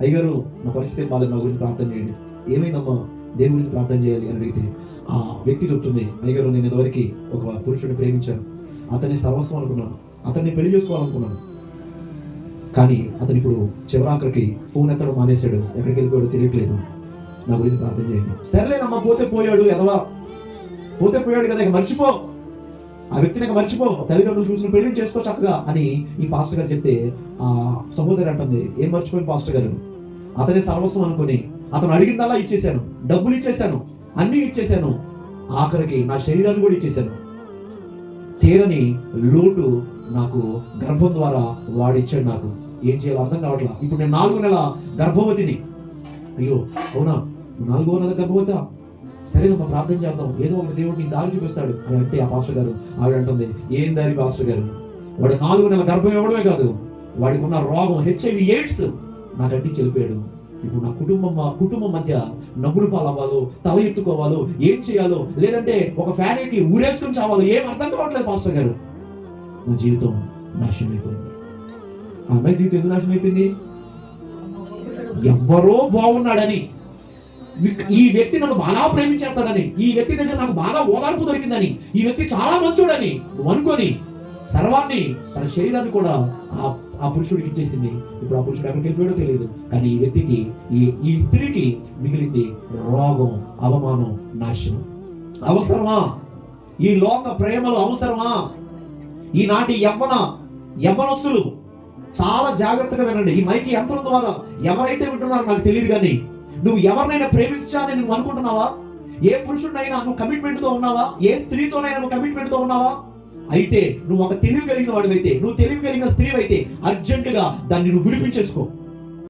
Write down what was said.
అయ్యగారు నా పరిస్థితి బాలేదు, నా గురించి ప్రార్థన చేయండి. ఏమైందమ్మా, దేని గురించి ప్రార్థన చేయాలి అని అడిగితే ఆ వ్యక్తి చెప్తుంది, అయ్యగారు నేను ఇదివరకు ఒక పురుషుడిని ప్రేమించాను, అతన్ని సర్వస్వం అనుకున్నాను, అతన్ని పెళ్లి చేసుకోవాలనుకున్నాను, కానీ అతను ఇప్పుడు చివరాఖరికి ఫోన్ ఎత్తడం మానేశాడు, ఎక్కడికి వెళ్ళిపోయాడో తెలియట్లేదు, నా గురించి ప్రార్థన చేయండి. సరేలేనమ్మా, పోతే పోయాడు ఎదవా, పోతే పోయాడు కదా, ఇక మర్చిపో, ఆ వ్యక్తిని ఇక మర్చిపో, తల్లిదండ్రులు చూసిన పెళ్లి చేసుకో చక్కగా అని ఈ పాస్టర్ గారు చెప్తే ఆ సహోదరి అంటుంది, ఏం మర్చిపోయింది పాస్టర్ గారు, అతనే సర్వస్వం అనుకుని అతను అడిగిందల్లా ఇచ్చేశాను, డబ్బులు ఇచ్చేశాను, అన్నీ ఇచ్చేశాను, ఆఖరికి నా శరీరాన్ని కూడా ఇచ్చేశాను, తీరని లోటు నాకు గర్భం ద్వారా వాడిచ్చాడు, నాకు ఏం చేయాలో అర్థం కావట్లా. ఇప్పుడు నేను 4 నెలల గర్భవతిని. అయ్యో అవునా, 4వ నెల గర్భవతి, సరేనమ్మా ప్రార్థన చేద్దాం, ఏదో ఒక దేవుడు నీ దారి చూపిస్తాడు అని అంటే ఆ పాస్టర్ గారు ఆవిడ అంటుంది, ఏం దారి పాస్టర్ గారు, వాడు 4 నెలల గర్భం ఇవ్వడమే కాదు, వాడికి ఉన్న రోగం HIV AIDS నాకు అంటించి వెళ్ళిపోయాడు. ఇప్పుడు నా కుటుంబం మధ్య నవ్వులు పాలవ్వాలో, తల ఎత్తుకోవాలో, ఏం చేయాలో, లేదంటే ఒక ఫ్యాన్కి ఊరేసుకుని చావాలో ఏం అర్థం కావట్లేదు పాస్టర్ గారు. నా జీవితం నాశనం అయిపోయింది. ఆ అమ్మాయి జీవితం ఎందుకు నాశనం అయిపోయింది? ఎవరో బాగున్నాడని, ఈ వ్యక్తి నన్ను బాగా ప్రేమించేస్తాడని, ఈ వ్యక్తి దగ్గర నాకు బాగా ఓదార్పు దొరికిందని, ఈ వ్యక్తి చాలా మంచోడని నువ్వు అనుకొని సర్వాన్ని, తన శరీరాన్ని కూడా ఆ పురుషుడికి ఇచ్చేసింది. ఇప్పుడు ఆ పురుషుడు ఎక్కడికి వెళ్ళిపోయాడో తెలియదు, కానీ ఈ వ్యక్తికి, ఈ స్త్రీకి మిగిలింది రోగం, అవమానం, నాశనం. అవసరమా ఈ లోక ప్రేమలు? అవసరమా? ఈనాటి యవ్వనస్తులు చాలా జాగ్రత్తగా వినండి. ఈ మైకి యంత్రం ద్వారా ఎవరైతే వింటున్నారో నాకు తెలియదు, కానీ నువ్వు ఎవరినైనా ప్రేమించాలని నువ్వు అనుకుంటున్నావా? ఏ పురుషుడినైనా నువ్వు కమిట్మెంట్ తో ఉన్నావా? ఏ స్త్రీతోనైనా నువ్వు కమిట్మెంట్ తో ఉన్నావా? అయితే నువ్వు ఒక తెలివి కలిగిన వాడివైతే, నువ్వు తెలివి కలిగిన స్త్రీ అయితే అర్జెంటుగా దాన్ని నువ్వు విడిపించేసుకో.